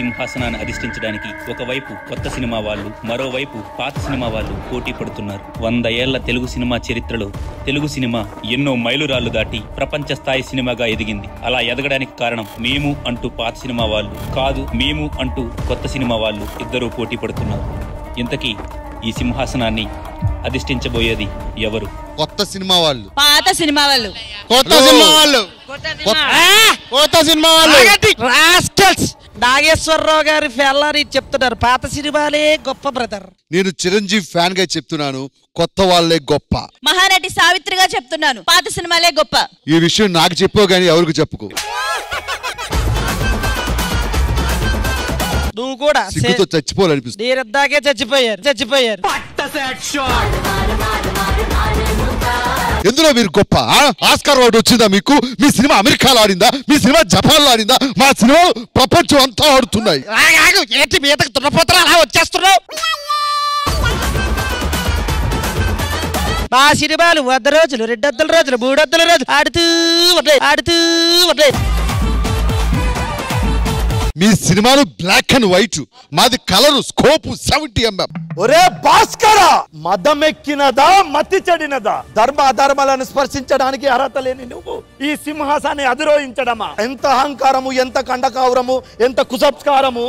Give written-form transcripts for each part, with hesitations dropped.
సింహాసనాన్ని అధిష్ఠించడానికి ఒకవైపు కొత్త సినిమా వాళ్ళు, మరోవైపు పాత సినిమా వాళ్ళు పోటీ పడుతున్నారు. 100 ఏళ్ల తెలుగు సినిమా చరిత్రలో తెలుగు సినిమా ఎన్నో మైలురాళ్లు దాటి ప్రపంచ స్థాయి సినిమాగా ఎదిగింది. అలా ఎదగడానికి కారణం మేము అంటూ పాత సినిమా వాళ్ళు కాదు, మేము అంటూ కొత్త సినిమా వాళ్ళు ఇద్దరూ పోటీ పడుతున్నారు. ఇంతకీ ఈ సింహాసనాన్ని అధిష్ఠించబోయేది ఎవరు? కొత్త సినిమా వాళ్ళు, పాత సినిమా వాళ్ళు, కొత్త సినిమా వాళ్ళు, కొత్త సినిమా వాళ్ళు. నాగేశ్వరరావు గారి ఫెల్లారి చెప్తున్నారు, పాత సినిమాలే గొప్ప బ్రదర్. నేను చిరంజీవి ఫ్యాన్ గా చెప్తున్నాను, కొత్త వాళ్ళే గొప్ప. మహానటి సావిత్రిగా చెప్తున్నాను, పాత సినిమాలే గొప్ప. ఈ విషయం నాకు చెప్పావు గానీ ఎవరికి చెప్పుకో. నువ్వు కూడా సిగ్గుతో చచ్చిపోవాలనిపిస్తుంది. నీరద్దాకే చచ్చిపోయారు. ఎందులో మీరు గొప్ప? ఆస్కార్ అవార్డు వచ్చిందా మీకు? మీ సినిమా అమెరికాలో ఆడిందా? మీ సినిమా జపాన్ లో ఆడిందా? మా సినిమా ప్రపంచం అంతా ఆడుతున్నాయి. ఏంటి మీదకి దున్నపోతలు అలా వచ్చేస్తున్నావు? మా సినిమాలు 100 రోజులు, 200 రోజులు, 300 రోజులు ఆడుతూ ఉంటాయి. మీ సినిమాలు బ్లాక్ అండ్ వైట్, మాది కలర్, స్కోప్ 70 mm. ఒరే భాస్కర, మదమెక్కినదా మతి చెడినదా? ధర్మ అధర్మాలను స్పర్శించడానికి అర్హత లేని నువ్వు ఈ సింహాసాన్ని అధిరోహించడమా? ఎంత అహంకారము, ఎంత కండకావరము, ఎంత కుసంస్కారము!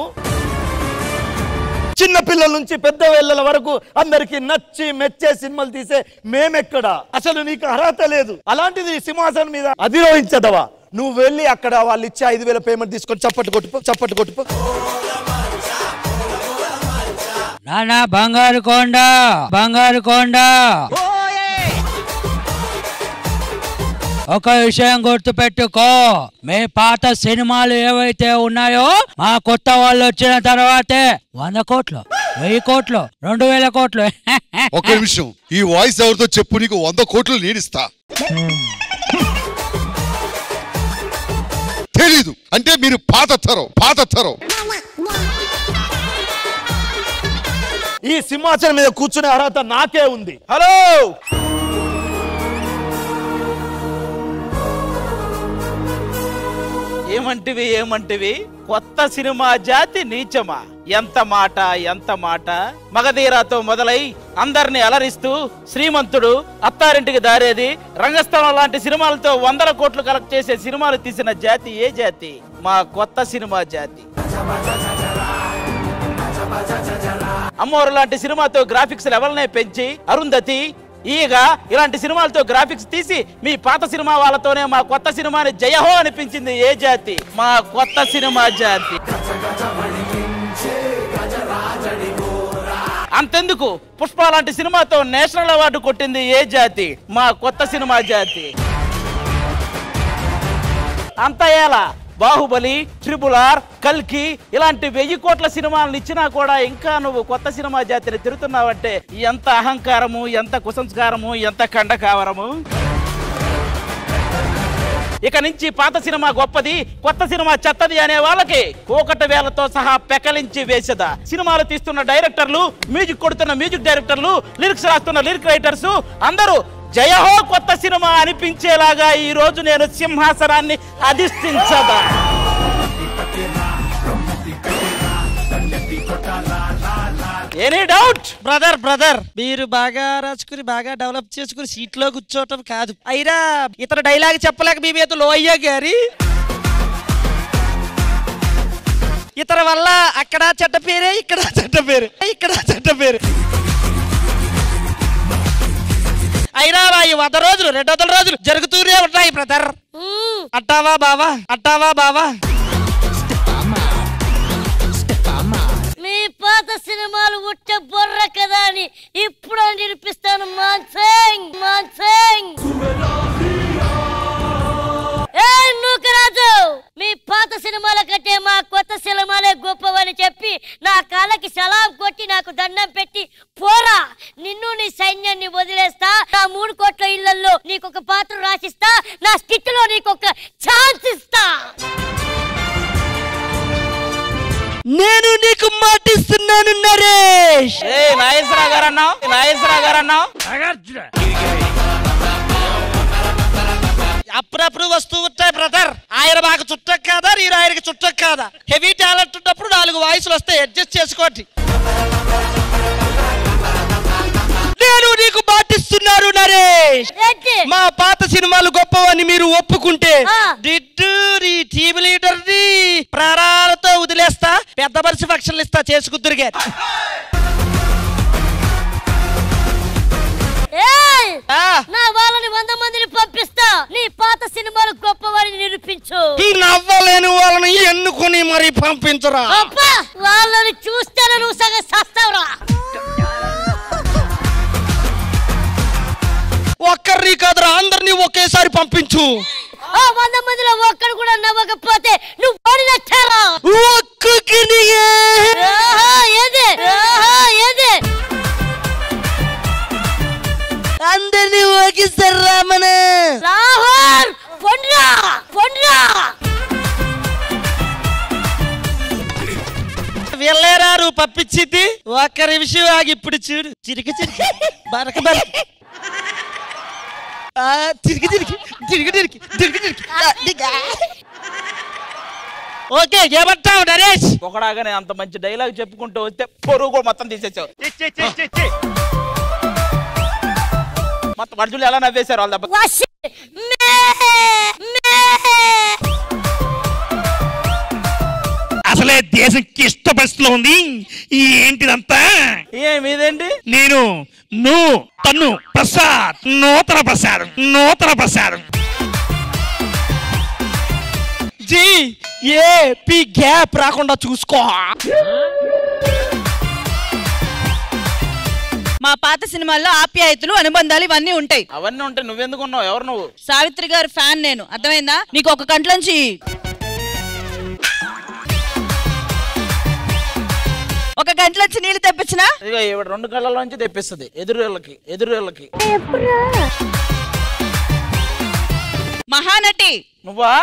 చిన్న పిల్లల నుంచి పెద్ద వేళ్ళ వరకు అందరికి నచ్చి మెచ్చే సినిమాలు తీసే మేమెక్కడా? అసలు నీకు అర్హత లేదు. అలాంటిది ఈ సింహాసనం మీద అధిరోహించదవా? నువ్వు వెళ్ళి అక్కడ వాళ్ళు ఇచ్చే 5,000 పేమెంట్ తీసుకొని చప్పట్టు కొట్టుపో. నానా బంగారు కొండ ఒక విషయం గుర్తుపెట్టుకో, మీ పాత సినిమాలు ఏవైతే ఉన్నాయో మా కొత్త వాళ్ళు వచ్చిన తర్వాతే 100 కోట్లు, 1000 కోట్లు, 2000 కోట్లు. ఒక నిమిషం, ఈ వాయిస్ ఎవరితో చెప్పు, నీకు 100 కోట్లు నేనిస్తా. తెలీదు అంటే మీరు పాత తరం. ఈ సింహాసనం మీద కూర్చునే అర్హత నాకే ఉంది. హలో, ఏమంటివి? కొత్త సినిమా జాతి నీచమా? ఎంత మాట! మగధీరాతో మొదలై అందరిని అలరిస్తూ శ్రీమంతుడు, అత్తారింటికి దారేది, రంగస్థలం లాంటి సినిమాలతో 100 కోట్లు కలెక్ట్ చేసే సినిమాలు తీసిన జాతి ఏ జాతి? మా కొత్త సినిమా జాతి. అమ్మోరు లాంటి సినిమాతో గ్రాఫిక్స్ లెవెల్నే పెంచి అరుంధతి, ఈగ ఇలాంటి సినిమాలతో గ్రాఫిక్స్ తీసి మీ పాత సినిమా వాళ్ళతోనే మా కొత్త సినిమాని జయహో అనిపించింది ఏ జాతి? మా కొత్త సినిమా జాతి. అంతెందుకు, పుష్ప లాంటి సినిమాతో నేషనల్ అవార్డు కొట్టింది ఏ జాతి? మా కొత్త సినిమా జాతి. అంత ఎలా బాహుబలి, RRR, కల్కి ఇలాంటి 1000 కోట్ల సినిమాలను ఇచ్చినా కూడా ఇంకా నువ్వు కొత్త సినిమా జాతిని తిరుగుతున్నావంటే ఎంత అహంకారము, ఎంత కుసంస్కారము, ఎంత కండకావరము! ఇక నుంచి పాత సినిమా గొప్పది, కొత్త సినిమా చెత్తది అనే వాళ్ళకి కోకట వేలతో సహా పెకలించి వేసేదా. సినిమాలు తీస్తున్న డైరెక్టర్లు, మ్యూజిక్ కొడుతున్న మ్యూజిక్ డైరెక్టర్లు, లిరిక్స్ రాస్తున్న లిరిక్ రైటర్స్ అందరూ జయహో కొత్త సినిమా అనిపించేలాగా ఈ రోజు నేను సింహాసనాన్ని అధిష్ఠించదా. Any doubt? బ్రదర్ మీరు బాగా రాసుకుని బాగా డెవలప్ చేసుకుని సీట్ లో కూర్చోవటం కాదు, అయినా ఇతర డైలాగ్ చెప్పలేక మీ మీద లోయ్య గారి ఇతర వల్ల అక్కడ చెడ్డ పేరే, ఇక్కడ చెడ్డ పేరు. అయినా 100 రోజులు, 200 రోజులు జరుగుతూనే ఉంటాయి బ్రదర్. అంటావా బావా? మీ పాత సినిమాలు ఉట్ట బొర్ర కదా అని ఇప్పుడు నిరూపిస్తాను. మాన్సింగ్ నూకరాజు, మీ పాత సినిమాల కంటే మా కొత్త సినిమాలే గొప్పవని చెప్పి నా కాళ్ళకి సలాం కొట్టి నాకు దండం పెట్టి పోరా, నిన్ను నీ సైన్యాన్ని వదిలేస్తా, నా 3 కోట్ల ఇళ్లలో నీకొక పాత్ర రాసిస్తా, నా స్కిట్ లో నీకొక ఛాన్స్ ఇస్తా. నేను నీకు మాటిస్తున్నాను నరేష్. నాగేశ్వరరావు గారు అన్నావు అప్పుడప్పుడు వస్తూ ఉంటాయి బ్రదర్. ఆయన మాకు చుట్టం కాదా, నేను ఆయనకి చుట్టం కాదా? హెవీ టాలెంట్ ఉన్నప్పుడు 4 వాయిస్లు వస్తాయి, అడ్జస్ట్ చేసుకోండి. నేను నీకు పాటిస్తున్నాను నరేష్. మా పాత సినిమాలు గొప్పవని మీరు ఒప్పుకుంటే టీమ్ లీడర్ ని ప్రాణాలతో వదిలేస్తా, పెద్ద మనిషి ఫంక్షన్లు ఇస్తా, చేసుకుద్దురుగా. నా వాళ్ళని 100 మందిని పంపిస్తా, నీ పాత సినిమాలు గొప్పవారిని నిరూపించు. నవ్వలేని వాళ్ళని ఎన్నుకొని మరి పంపించరా. వాళ్ళని చూస్తేనే నువ్వు సగం సస్తావురా. ఒక్కరిని కాదురా, అందరినీ ఒకేసారి పంపించు. 100 మందిలో ఒక్కడు కూడా నవ్వకపోతే నువ్వు ఓడినట్టారా. అందరినీ ఒకేసారి రామన లాహోర్ పొండ్రా పొండ్రా. వెళ్ళారు పంపించింది. ఒక్క నిమిషం ఆగి ఇప్పుడు చూడు. చిరికి చిరికి బరక బరక తిరిగి తిరిగి తిరిగి తిరిగి తిరిగి తిరిగి. ఓకే, ఏమంటావు నరేష్? ఒకడాగానే అంత మంచి డైలాగ్ చెప్పుకుంటూ వస్తే పొరుగు కూడా మొత్తం తీసేసావు. మొత్తం మనుషులు ఎలా నవ్వేశారు వాళ్ళ దెబ్బ. అసలే దేశం క్లిష్ట పరిస్థితిలో ఉంది. ఏంటిదంతా? మీదేంటి? నేను తన్ను ప్రసాద్, నూతన ప్రసాదం, నూతన ప్రసాదం. జీ ఏ గ్యాప్ రాకుండా చూసుకో. మా పాత సినిమాల్లో ఆప్యాయతలు, అనుబంధాలు ఇవన్నీ ఉంటాయి. అవన్నీ ఉంటాయి. నువ్వెందుకు ఉన్నావు? ఎవరు నువ్వు? సావిత్రి గారు ఫ్యాన్ నేను, అర్థమైందా? నీకు ఒక కంట్లోంచి ఒక గంటలోంచి నీళ్లు తెప్పించినా 2 కళ్ళలోంచి తెప్పిస్తుంది. ఎదురుళ్ళకి మహానటి నువ్వా?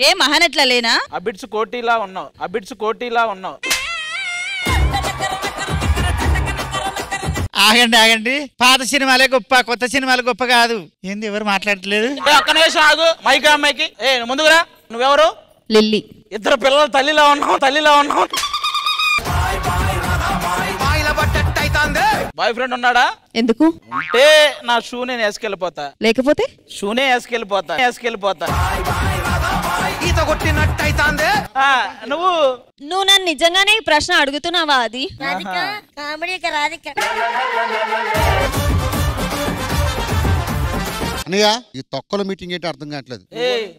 ఏ మహానట్లా లేనా? అబిడ్స్ కోటిలా ఉన్నావు. ఆగండి, పాత సినిమాలే గొప్ప, కొత్త సినిమాలు గొప్ప కాదు. ఏంది ఎవరు మాట్లాడట్లేదు? ఒక్క నిమిషం ఆగు. అమ్మాయికి ముందుకురా. నువ్వెవరు? లిల్లీ. 2 పిల్లలు తల్లిలా ఉన్నావు. బాయ్ ఫ్రెండ్ ఉన్నాడా? ఎందుకు? అంటే నా షూ నేను వేసుకెళ్ళిపోతా, లేకపోతే షూనే వేసుకెళ్ళిపోతా. నువ్వు నన్ను నిజంగానే ఈ ప్రశ్న అడుగుతున్నావా? అది అన్నయ్య, ఈ తొక్కల మీటింగ్ ఏంటి అర్థం కావట్లేదు.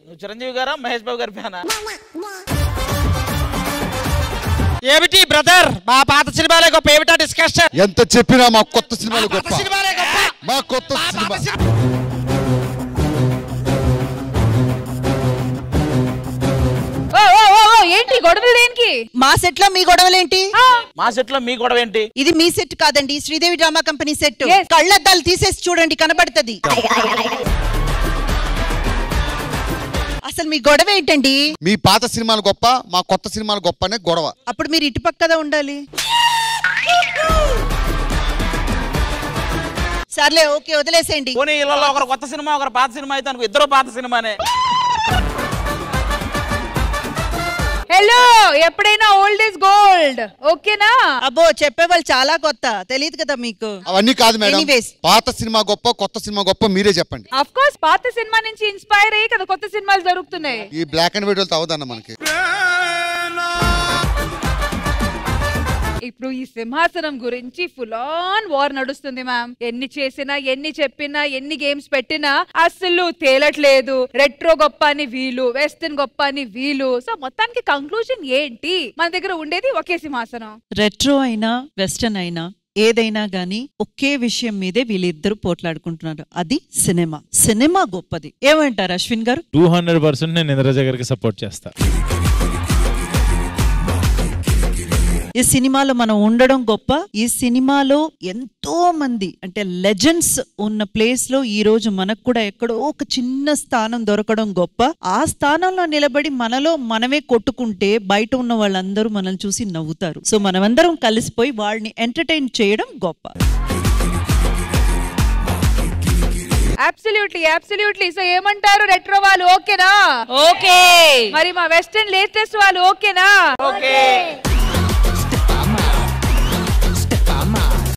నువ్వు చిరంజీవి గారా, మహేష్ బాబు గారి ఫ్యానా? ఏమిటి బ్రదర్, మా పాత సినిమాలే గొప్ప, ఏమిటా డిస్కషన్? ఎంత చెప్పినా మా కొత్త సినిమాలు గొప్ప, మా కొత్త సినిమా. ఏంటి గొడవలు? దేనికి? మా సెట్ లో మీ గొడవలేంటి? మా సెట్ లో మీ గొడవ ఏంటి? ఇది మీ సెట్ కాదండి, శ్రీదేవి డ్రామా కంపెనీ సెట్. కళ్ళద్దాలు తీసేసి చూడండి, కనబడుతుంది. అసలు మీ గొడవ ఏంటండి? మీ పాత సినిమాలు గొప్ప, మా కొత్త సినిమాలు గొప్ప అనే గొడవ. అప్పుడు మీరు ఇటుపక్కదా ఉండాలి. సర్లే, ఓకే, వదిలేసేయండి. పోనీ ఇళ్ళలో ఒకరు కొత్త సినిమా, ఒకరు పాత సినిమా అయితే అనుకో, ఇద్దరు పాత సినిమానే. హలో, ఎప్పుడైనా ఓల్డ్ ఇస్ గోల్డ్, ఓకేనా? అబ్బో, చెప్పేవాళ్ళు చాలా కొత్త, తెలియదు కదా మీకు. అవన్నీ కాదు మేడం, పాత సినిమా గొప్ప, కొత్త సినిమా గొప్ప, మీరే చెప్పండి. ఆఫ్ కోర్స్ పాత సినిమా నుంచి ఇన్స్పైర్ అయ్యి కదా కొత్త సినిమాలు జరుగుతున్నాయి. ఈ బ్లాక్ అండ్ వైట్ అవదన్న మనకి. ఇప్పుడు ఈ సింహాసనం గురించి ఫుల్ ఆన్ వార్ నడుస్తుంది మ్యామ్. ఎన్ని చేసినా, ఎన్ని చెప్పినా, ఎన్ని గేమ్స్ పెట్టినా అసలు తేలట్లేదు. రెట్రో గొప్ప అని వీలు, వెస్టర్న్ గొప్ప అని వీలు. సో మొత్తానికి కంక్లూజన్ ఏంటి? మన దగ్గర ఉండేది ఒకే సింహాసనం. రెట్రో అయినా వెస్టర్న్ అయినా ఏదైనా గానీ ఒకే విషయం మీదే వీళ్ళిద్దరు పోట్లాడుకుంటున్నారు, అది సినిమా. సినిమా గొప్పది. ఏమంటారు అశ్విన్ గారు? 200% నేను ఇంద్రజ గారికి సపోర్ట్ చేస్తా. ఈ సినిమాలో మనం ఉండడం గొప్ప. ఈ సినిమాలో ఎంతో మంది అంటే లెజెండ్స్ ఉన్న ప్లేస్ లో ఈ రోజు మనకు కూడా ఎక్కడో ఒక చిన్న స్థానం దొరకడం గొప్ప. ఆ స్థానంలో నిలబడి మనలో మనమే కొట్టుకుంటే బయట ఉన్న వాళ్ళందరూ మనల్ని చూసి నవ్వుతారు. సో మనమందరం కలిసిపోయి వాళ్ళని ఎంటర్టైన్ చేయడం గొప్ప. అబ్సల్యూట్లీ సో ఏమంటారు రెట్రో వాళ్ళు ఓకేనా? ఓకే. మరి మా వెస్టర్న్ లేటెస్ట్ వాళ్ళు ఓకేనా? ఓకే.